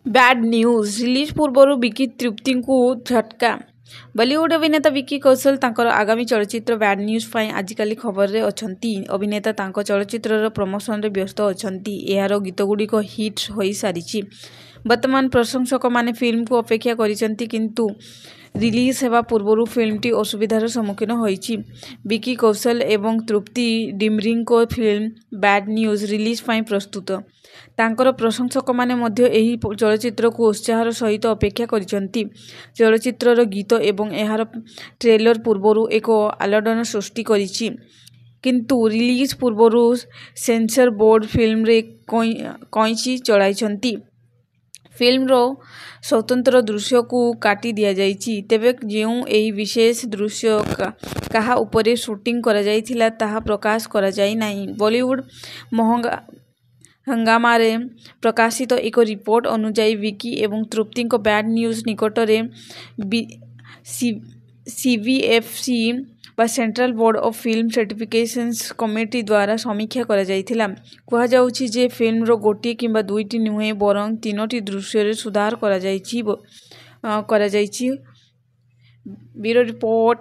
Bad news release पूर्व विकी तृप्ति को झटका। बॉलीवुड अभिनेता विकी कौशल तांकर आगामी चलचित्र बैड न्यूज फाई आजिकाली खबर रे अछंती। अभिनेता तांको चलचित्रर प्रमोशन रे व्यस्त अछंती। एहार गीतगुड़िक हिट होई सारिछि। वर्तमान प्रशंसक माने फिल्म को अपेक्षा करिसंती, किंतु रिलीज हेबा पूर्व फिल्मटी असुविधार सम्मुखीन होइछि। विकी कौशल एवं तृप्ति डिमरीको फिल्म बैड न्यूज रिलीज पाई प्रस्तुत। तांकर प्रशंसक माने मध्य एही चलचित्र को उत्साहर सहित अपेक्षा करिसंती। चलचित्रर गीत एवं एहार ट्रेलर पूर्व एक आलोड़न सृष्टि करिछि, किंतु रिलीज पूर्व सेंसर बोर्ड फिल्म रे कैंची चलाइछंती। फिल्मर स्वतंत्र दृश्य को काटी दिया जाइछि। तेबे जेउ एही विशेष दृश्य कहा उपरे शूटिंग करा जाइथिला ताहा प्रकाश करा जाई नाही। बॉलीवुड हंगामारे प्रकाशित एक रिपोर्ट अनुसार विकी एवं तृप्ति बैड न्यूज निकटरे सीवीएफसी बा central board of film certifications committee द्वारा समीक्षा करा जाइथिला। कहा जाउछि जे फिल्मर गोटी किंबा दुईटी नुहे बरं तीनोटी दृश्य रे सुधार करा जाइछि। Bureau report.